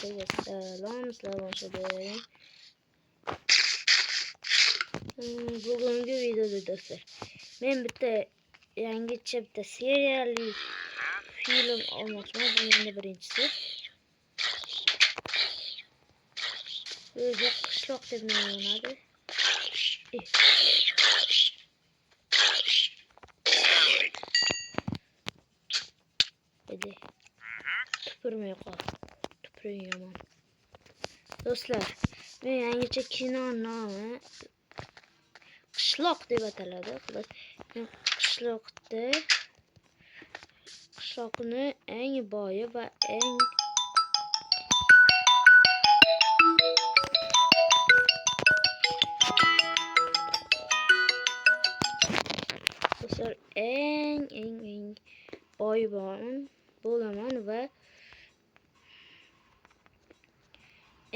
barchaga salom, sizlar boshlaydi. Bugungi videoda do'stlar, men bitta yangicha bitta serialli film olmoqchiman. Bu endi birinchisi. O'zi qishloq deb nomlanadi. Hadi. Tupurmay qol. Tupuring yomon. Do'stlar, men yangicha kino nomi qishloq deb ataladi. Xullas, men qishloqni eng boyi va eng boy bo'laman va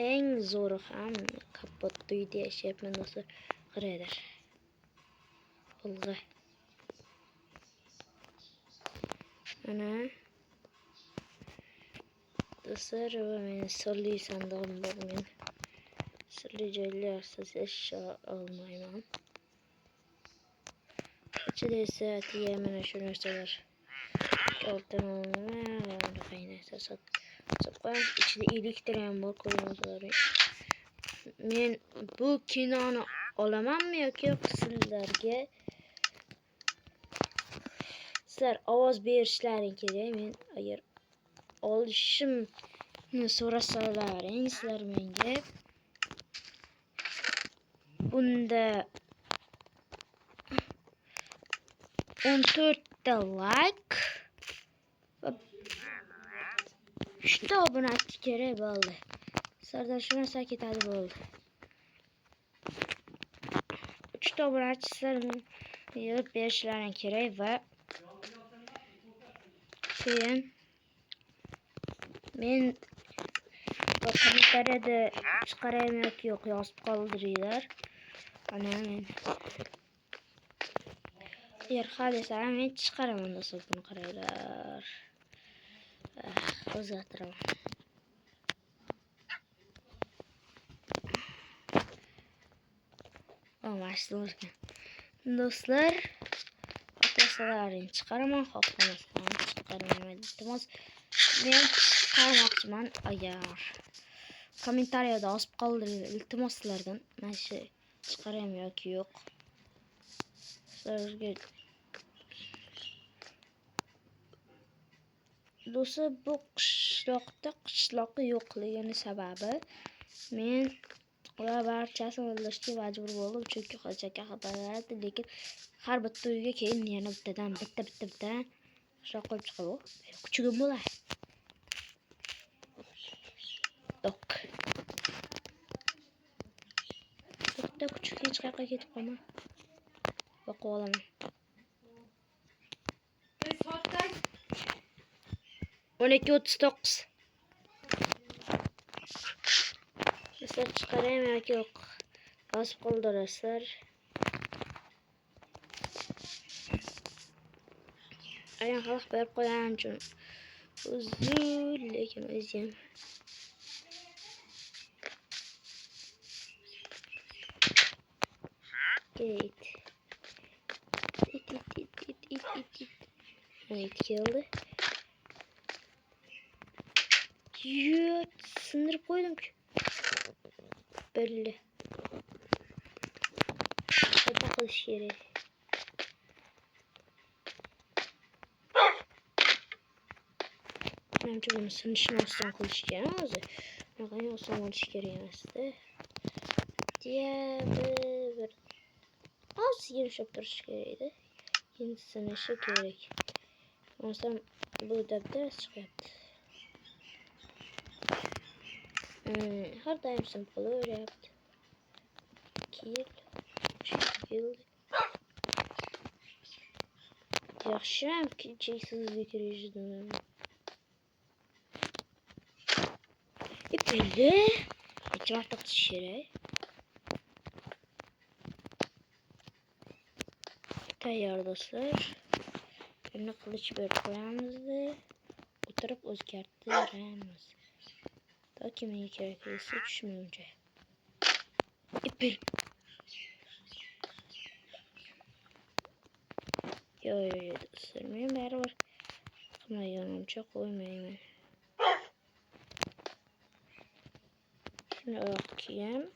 eng zo'ri ham kapot uyda yashayapman do'stlar. Qaranglar. Olg'a. Ana do'stlar, va men sirli sandig'im bor. Men sirli joylarsiz yasha olmayman. İçinde ise atiye mana shu narsalar oltin qaynasa sotqan. İçinde elektr ham bor, ko'ringizlar. Men bu kinoni olamanmi yoki sizlarga sizlar ovoz berishlaring kerak. Men agar olishimni so'rasalaring, sizlar menga bunda 14 ta like va 3 ta obunachi kerak bo'ldi. Sizlardan shu narsa ketadi bo'ldi. 3 ta obunachi sizlarga yozib berishlaring kerak va keyin men kommentariyada chiqaraymi yoki yo'q yozib qoldiringlar. Ana men eğer hadisa men chiqaraman do'stlar, buni qaranglar. O'zgartiraman. Mashhurga. Do'stlar, xohlasalaring chiqaraman, xohlamasalaring chiqarmayman. Iltimos, men chiqarmoqchiman. Agar kommentariyada yozib qoldiringlar, iltimos sizlardan. Mana shu chiqaraymi yoki yo'q. Sizlarga do'stlar, bu qishloqi yo'qligini sababi men ular barchasini o'ldirishga majbur bo'ldim, chunki hojaka xabarlardi. Lekin har bitta uyga keyin yana bitta qishloq qo'yib chiqadi. Kuchugim bo'lar. Dok. Bitta kuchuk hech qayerga ketib qolma. Boqib olaman. 12:39. Sizlar chiqaraymi yoki yo'q? Yozib qoldirasizlar. Agar xalq berib qo'yganim uchun uzr, lekin o'zim it keldi. Sindirib qo'ydim-ku. Belli. Qayta qilish kerak. Menimcha buni sinishni oson qilish kerak o'zi. Bunaqangi oson bo'lishi kerak emas-da. Bir oz yumshab turishi kerak-da. Keyin sinishi kerak. Bo'lmasa bu dabdar chiqyapti. Har doim sinib qolaveryapti. Yaxshiyam cheksizga kirishdim. Belli. Necha marta qilish kerak? Tayyor do'stlar. Buni qilich berib qo'yamiz. O'tirib o'zgartiramiz. kimin kerakligisi tushunmayuncha. İpil. Yo, ısırmayayım beraber. Ama yanımca koymayayım. Şimdi okuyayım.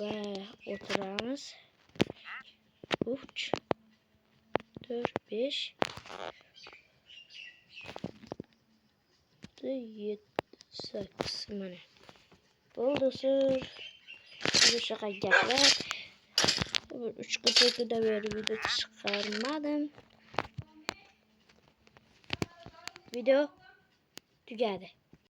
Ve oturağımız. 3, 4, 5, 7, 8 mana. Bo'ldi sir. O'shaqa gaplar. 3 kunda beri video chiqarmadim. Video tugadi.